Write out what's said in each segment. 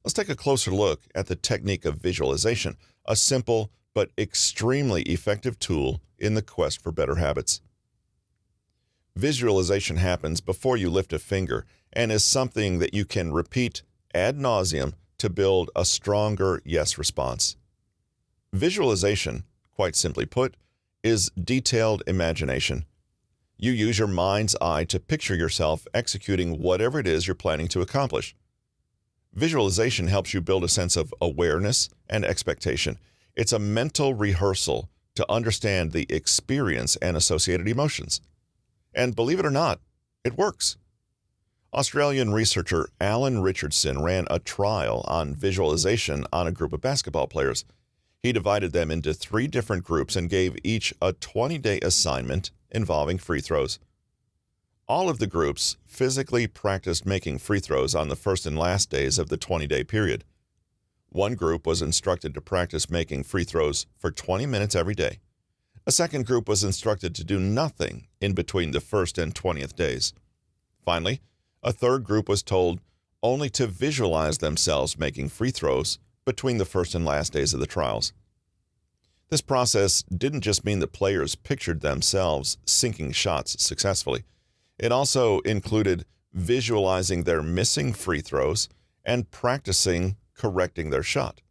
Let's take a closer look at the technique of visualization, a simple but extremely effective tool in the quest for better habits. Visualization happens before you lift a finger and is something that you can repeat ad nauseam to build a stronger yes response. Visualization, quite simply put, is detailed imagination. You use your mind's eye to picture yourself executing whatever it is you're planning to accomplish. Visualization helps you build a sense of awareness and expectation. It's a mental rehearsal to understand the experience and associated emotions. And believe it or not, it works. Australian researcher Alan Richardson ran a trial on visualization on a group of basketball players. He divided them into 3 different groups and gave each a 20-day assignment involving free throws. All of the groups physically practiced making free throws on the first and last days of the 20-day period. One group was instructed to practice making free throws for 20 minutes every day. A second group was instructed to do nothing in between the first and 20th days. Finally, a third group was told only to visualize themselves making free throws between the first and last days of the trials. This process didn't just mean the players pictured themselves sinking shots successfully. It also included visualizing their missing free throws and practicing correcting their shot.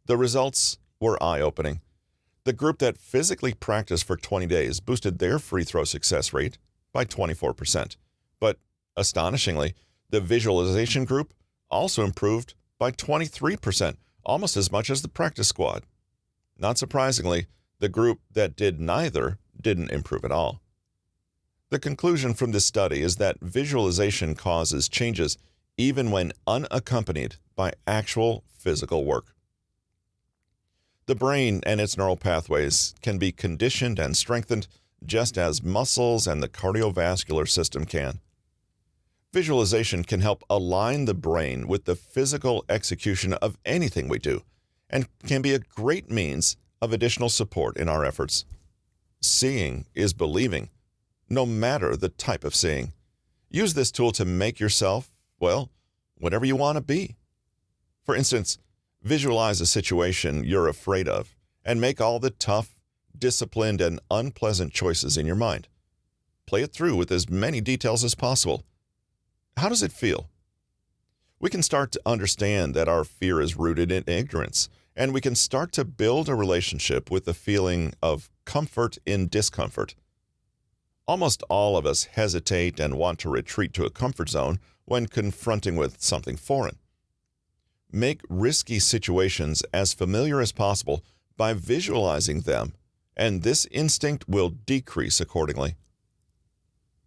The results were eye-opening. The group that physically practiced for 20 days boosted their free throw success rate by 24%. But astonishingly, the visualization group also improved by 23%, almost as much as the practice squad. Not surprisingly, the group that did neither didn't improve at all. The conclusion from this study is that visualization causes changes even when unaccompanied by actual physical work. The brain and its neural pathways can be conditioned and strengthened just as muscles and the cardiovascular system can. Visualization can help align the brain with the physical execution of anything we do and can be a great means of additional support in our efforts. Seeing is believing, no matter the type of seeing. Use this tool to make yourself, well, whatever you want to be. For instance, visualize a situation you're afraid of and make all the tough, disciplined, and unpleasant choices in your mind. Play it through with as many details as possible. How does it feel? We can start to understand that our fear is rooted in ignorance, and we can start to build a relationship with the feeling of comfort in discomfort. Almost all of us hesitate and want to retreat to a comfort zone when confronting with something foreign. Make risky situations as familiar as possible by visualizing them, and this instinct will decrease accordingly.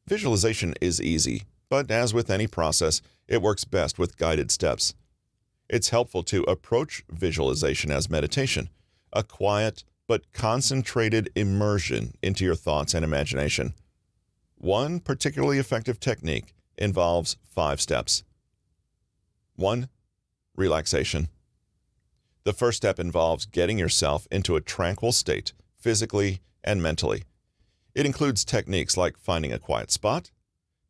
Visualization is easy, but as with any process, it works best with guided steps. It's helpful to approach visualization as meditation, a quiet but concentrated immersion into your thoughts and imagination. One particularly effective technique involves 5 steps. 1. Relaxation. The first step involves getting yourself into a tranquil state, physically and mentally. It includes techniques like finding a quiet spot,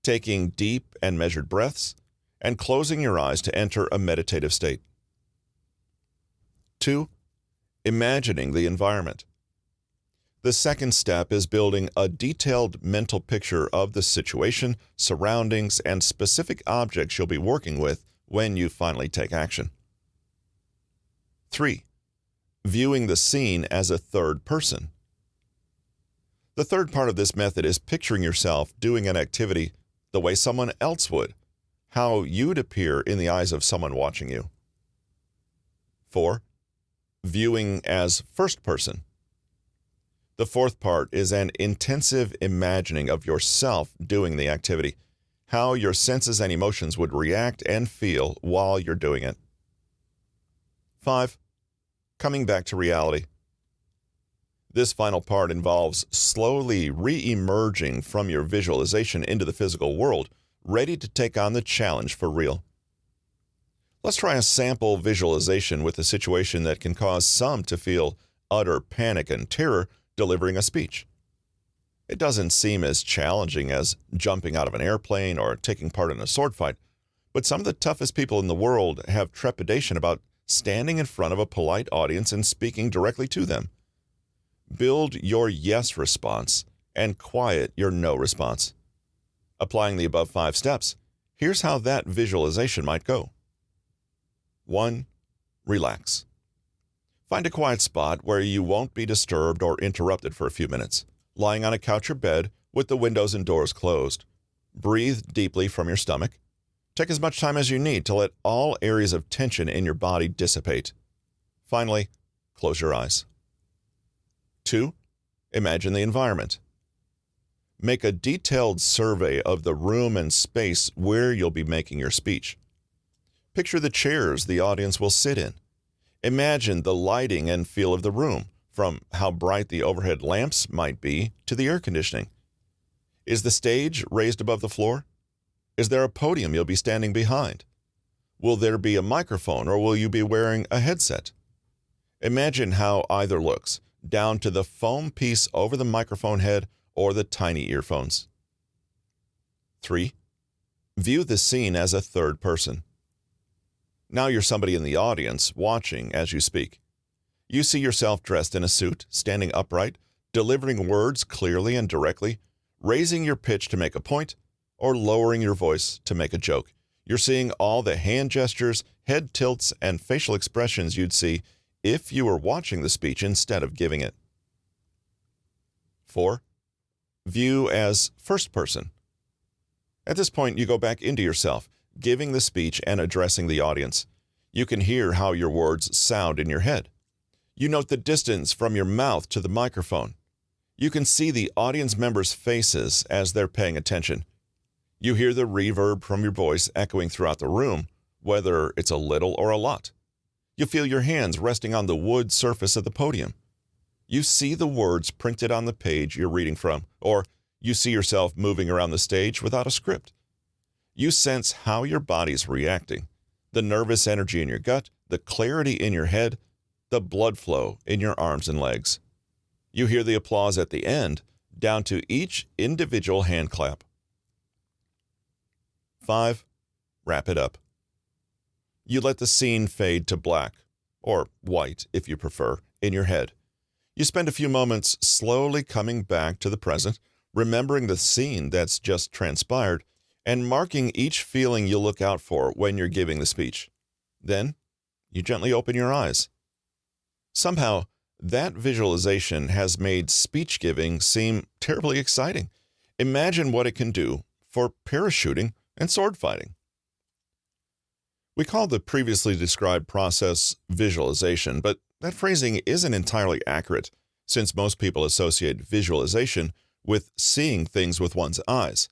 taking deep and measured breaths, and closing your eyes to enter a meditative state. 2. Imagining the environment. The second step is building a detailed mental picture of the situation, surroundings, and specific objects you'll be working with when you finally take action. 3. Viewing the scene as a third person. The third part of this method is picturing yourself doing an activity the way someone else would, how you'd appear in the eyes of someone watching you. 4. Viewing as first person. The fourth part is an intensive imagining of yourself doing the activity, how your senses and emotions would react and feel while you're doing it. 5. Coming back to reality. This final part involves slowly re-emerging from your visualization into the physical world, ready to take on the challenge for real. Let's try a sample visualization with a situation that can cause some to feel utter panic and terror delivering a speech. It doesn't seem as challenging as jumping out of an airplane or taking part in a sword fight, But some of the toughest people in the world have trepidation about standing in front of a polite audience and speaking directly to them. Build your yes response and quiet your no response. Applying the above 5 steps, here's how that visualization might go. 1. Relax. Find a quiet spot where you won't be disturbed or interrupted for a few minutes, lying on a couch or bed with the windows and doors closed. Breathe deeply from your stomach. Take as much time as you need to let all areas of tension in your body dissipate. Finally, close your eyes. 2. Imagine the environment. Make a detailed survey of the room and space where you'll be making your speech. Picture the chairs the audience will sit in. Imagine the lighting and feel of the room, from how bright the overhead lamps might be to the air conditioning. Is the stage raised above the floor? Is there a podium you'll be standing behind? Will there be a microphone, or will you be wearing a headset? Imagine how either looks, down to the foam piece over the microphone head or the tiny earphones. 3. View the scene as a third person. Now you're somebody in the audience watching as you speak. You see yourself dressed in a suit, standing upright, delivering words clearly and directly, raising your pitch to make a point, or lowering your voice to make a joke. You're seeing all the hand gestures, head tilts, and facial expressions you'd see if you were watching the speech instead of giving it. 4. View as first person. At this point, you go back into yourself, giving the speech and addressing the audience. You can hear how your words sound in your head. You note the distance from your mouth to the microphone. You can see the audience members' faces as they're paying attention. You hear the reverb from your voice echoing throughout the room, whether it's a little or a lot. You feel your hands resting on the wood surface of the podium. You see the words printed on the page you're reading from, or you see yourself moving around the stage without a script. You sense how your body's reacting, the nervous energy in your gut, the clarity in your head, the blood flow in your arms and legs. You hear the applause at the end, down to each individual hand clap. 5. Wrap it up. You let the scene fade to black, or white if you prefer, in your head. You spend a few moments slowly coming back to the present, remembering the scene that's just transpired, and marking each feeling you'll look out for when you're giving the speech. Then, you gently open your eyes. Somehow, that visualization has made speech giving seem terribly exciting. Imagine what it can do for parachuting and sword fighting. We call the previously described process visualization, but that phrasing isn't entirely accurate, since most people associate visualization with seeing things with one's eyes.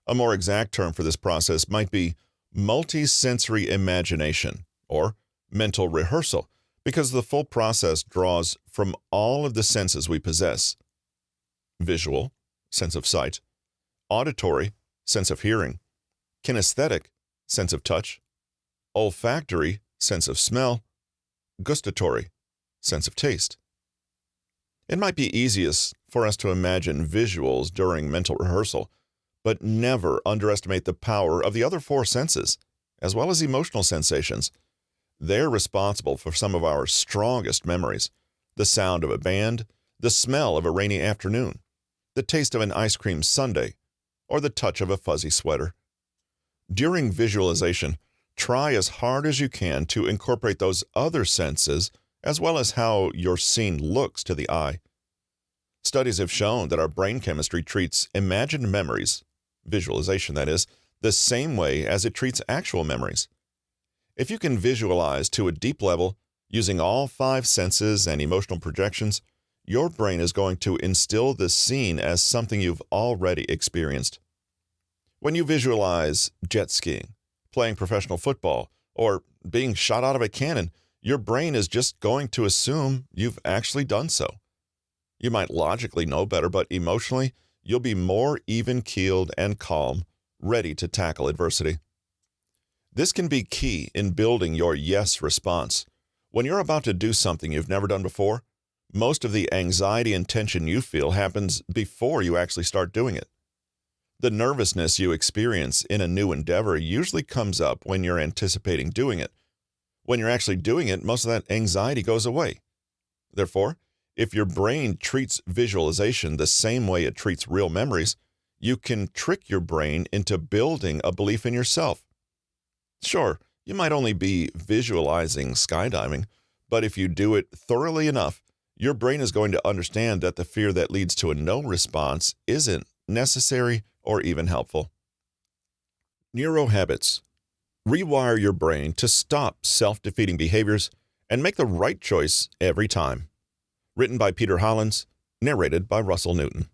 A more exact term for this process might be multisensory imagination, or mental rehearsal, because the full process draws from all of the senses we possess. Visual, sense of sight; auditory, sense of hearing; kinesthetic, sense of touch; olfactory, sense of smell; gustatory, sense of taste. It might be easiest for us to imagine visuals during mental rehearsal, but never underestimate the power of the other 4 senses, as well as emotional sensations. They're responsible for some of our strongest memories: the sound of a band, the smell of a rainy afternoon, the taste of an ice cream sundae, or the touch of a fuzzy sweater. During visualization, try as hard as you can to incorporate those other senses, as well as how your scene looks to the eye. Studies have shown that our brain chemistry treats imagined memories, visualization that is, the same way as it treats actual memories. If you can visualize to a deep level, using all 5 senses and emotional projections, your brain is going to instill the scene as something you've already experienced. When you visualize jet skiing, playing professional football, or being shot out of a cannon, your brain is just going to assume you've actually done so. You might logically know better, but emotionally, you'll be more even-keeled and calm, ready to tackle adversity. This can be key in building your yes response. When you're about to do something you've never done before, most of the anxiety and tension you feel happens before you actually start doing it. The nervousness you experience in a new endeavor usually comes up when you're anticipating doing it. When you're actually doing it, most of that anxiety goes away. Therefore, if your brain treats visualization the same way it treats real memories, you can trick your brain into building a belief in yourself. Sure, you might only be visualizing skydiving, but if you do it thoroughly enough, your brain is going to understand that the fear that leads to a no response isn't necessary or even helpful. Neuro habits. Rewire your brain to stop self-defeating behaviors and make the right choice every time. Written by Peter Hollins, narrated by Russell Newton.